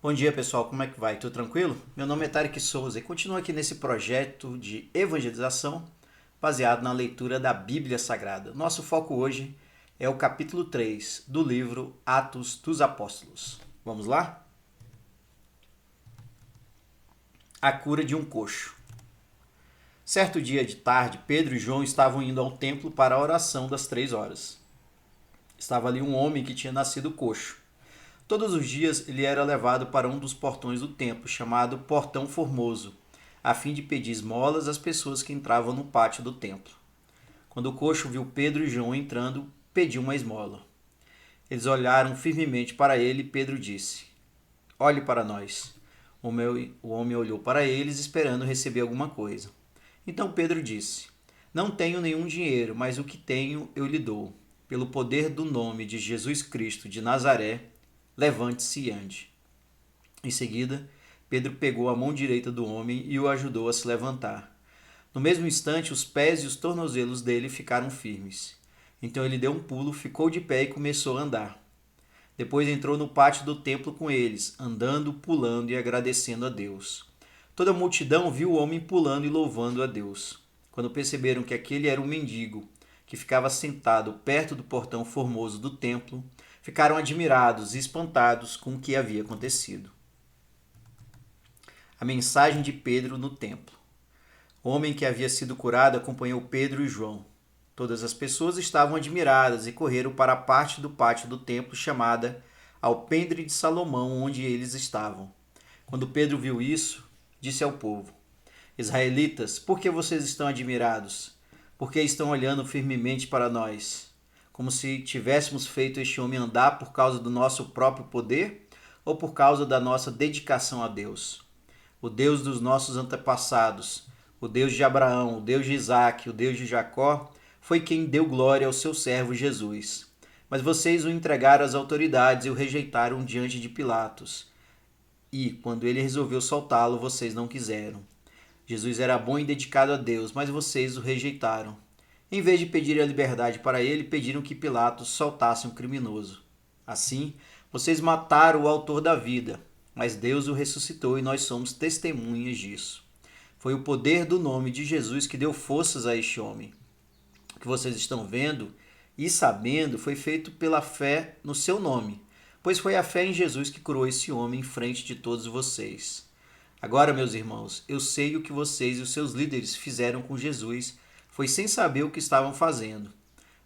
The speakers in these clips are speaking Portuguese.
Bom dia, pessoal. Como é que vai? Tudo tranquilo? Meu nome é Tarek Souza e continuo aqui nesse projeto de evangelização baseado na leitura da Bíblia Sagrada. Nosso foco hoje é o capítulo 3 do livro Atos dos Apóstolos. Vamos lá? A cura de um coxo. Certo dia de tarde, Pedro e João estavam indo ao templo para a oração das 3 horas. Estava ali um homem que tinha nascido coxo. Todos os dias ele era levado para um dos portões do templo, chamado Portão Formoso, a fim de pedir esmolas às pessoas que entravam no pátio do templo. Quando o coxo viu Pedro e João entrando, pediu uma esmola. Eles olharam firmemente para ele e Pedro disse: Olhe para nós. O homem olhou para eles, esperando receber alguma coisa. Então Pedro disse: Não tenho nenhum dinheiro, mas o que tenho eu lhe dou. Pelo poder do nome de Jesus Cristo de Nazaré, levante-se e ande. Em seguida, Pedro pegou a mão direita do homem e o ajudou a se levantar. No mesmo instante, os pés e os tornozelos dele ficaram firmes. Então ele deu um pulo, ficou de pé e começou a andar. Depois entrou no pátio do templo com eles, andando, pulando e agradecendo a Deus. Toda a multidão viu o homem pulando e louvando a Deus. Quando perceberam que aquele era um mendigo que ficava sentado perto do portão formoso do templo, ficaram admirados e espantados com o que havia acontecido. A mensagem de Pedro no templo. O homem que havia sido curado acompanhou Pedro e João. Todas as pessoas estavam admiradas e correram para a parte do pátio do templo chamada Alpendre de Salomão, onde eles estavam. Quando Pedro viu isso, disse ao povo: Israelitas, por que vocês estão admirados? Por que estão olhando firmemente para nós? Como se tivéssemos feito este homem andar por causa do nosso próprio poder ou por causa da nossa dedicação a Deus? O Deus dos nossos antepassados, o Deus de Abraão, o Deus de Isaque, o Deus de Jacó, foi quem deu glória ao seu servo Jesus. Mas vocês o entregaram às autoridades e o rejeitaram diante de Pilatos. E, quando ele resolveu soltá-lo, vocês não quiseram. Jesus era bom e dedicado a Deus, mas vocês o rejeitaram. Em vez de pedir a liberdade para ele, pediram que Pilatos soltasse um criminoso. Assim, vocês mataram o autor da vida, mas Deus o ressuscitou e nós somos testemunhas disso. Foi o poder do nome de Jesus que deu forças a este homem. O que vocês estão vendo e sabendo foi feito pela fé no seu nome, pois foi a fé em Jesus que curou esse homem em frente de todos vocês. Agora, meus irmãos, eu sei o que vocês e os seus líderes fizeram com Jesus, foi sem saber o que estavam fazendo.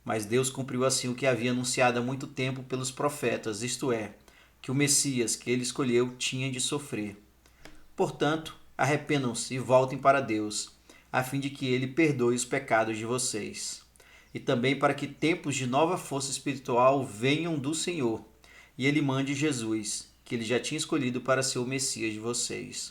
Mas Deus cumpriu assim o que havia anunciado há muito tempo pelos profetas, isto é, que o Messias que ele escolheu tinha de sofrer. Portanto, arrependam-se e voltem para Deus, a fim de que ele perdoe os pecados de vocês. E também para que tempos de nova força espiritual venham do Senhor, e ele mande Jesus, que ele já tinha escolhido para ser o Messias de vocês.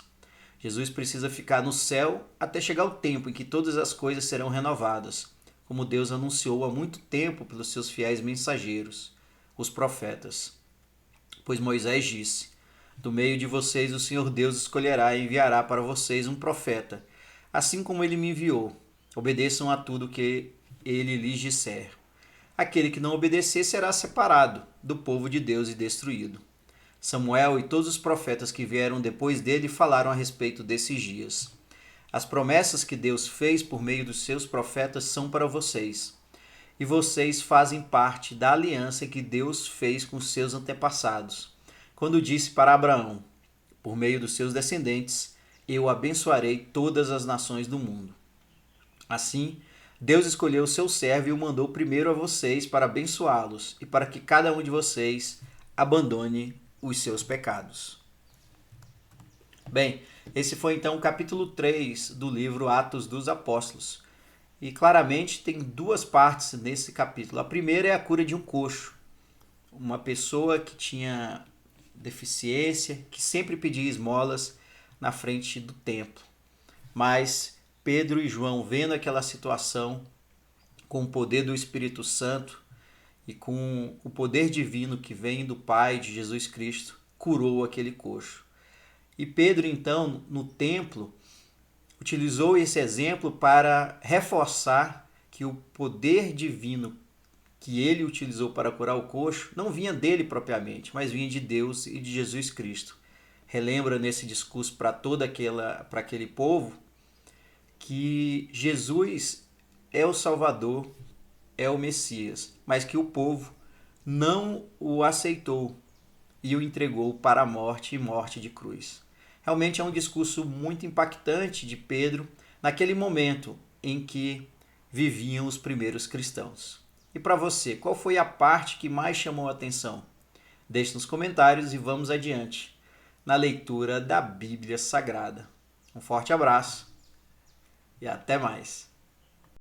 Jesus precisa ficar no céu até chegar o tempo em que todas as coisas serão renovadas, como Deus anunciou há muito tempo pelos seus fiéis mensageiros, os profetas. Pois Moisés disse: Do meio de vocês o Senhor Deus escolherá e enviará para vocês um profeta, assim como ele me enviou. Obedeçam a tudo que ele lhes disser. Aquele que não obedecer será separado do povo de Deus e destruído. Samuel e todos os profetas que vieram depois dele falaram a respeito desses dias. As promessas que Deus fez por meio dos seus profetas são para vocês. E vocês fazem parte da aliança que Deus fez com seus antepassados, quando disse para Abraão: Por meio dos seus descendentes, eu abençoarei todas as nações do mundo. Assim, Deus escolheu o seu servo e o mandou primeiro a vocês para abençoá-los e para que cada um de vocês abandone os seus pecados. Bem, esse foi então o capítulo 3 do livro Atos dos Apóstolos. E claramente tem duas partes nesse capítulo. A primeira é a cura de um coxo, uma pessoa que tinha deficiência, que sempre pedia esmolas na frente do templo. Mas Pedro e João, vendo aquela situação, com o poder do Espírito Santo e com o poder divino que vem do Pai de Jesus Cristo, curou aquele coxo. E Pedro, então, no templo, utilizou esse exemplo para reforçar que o poder divino que ele utilizou para curar o coxo não vinha dele propriamente, mas vinha de Deus e de Jesus Cristo. relembra nesse discurso para para aquele povo que Jesus é o Salvador, é o Messias, mas que o povo não o aceitou e o entregou para a morte e morte de cruz. Realmente é um discurso muito impactante de Pedro naquele momento em que viviam os primeiros cristãos. E para você, qual foi a parte que mais chamou a atenção? Deixe nos comentários e vamos adiante na leitura da Bíblia Sagrada. Um forte abraço e até mais!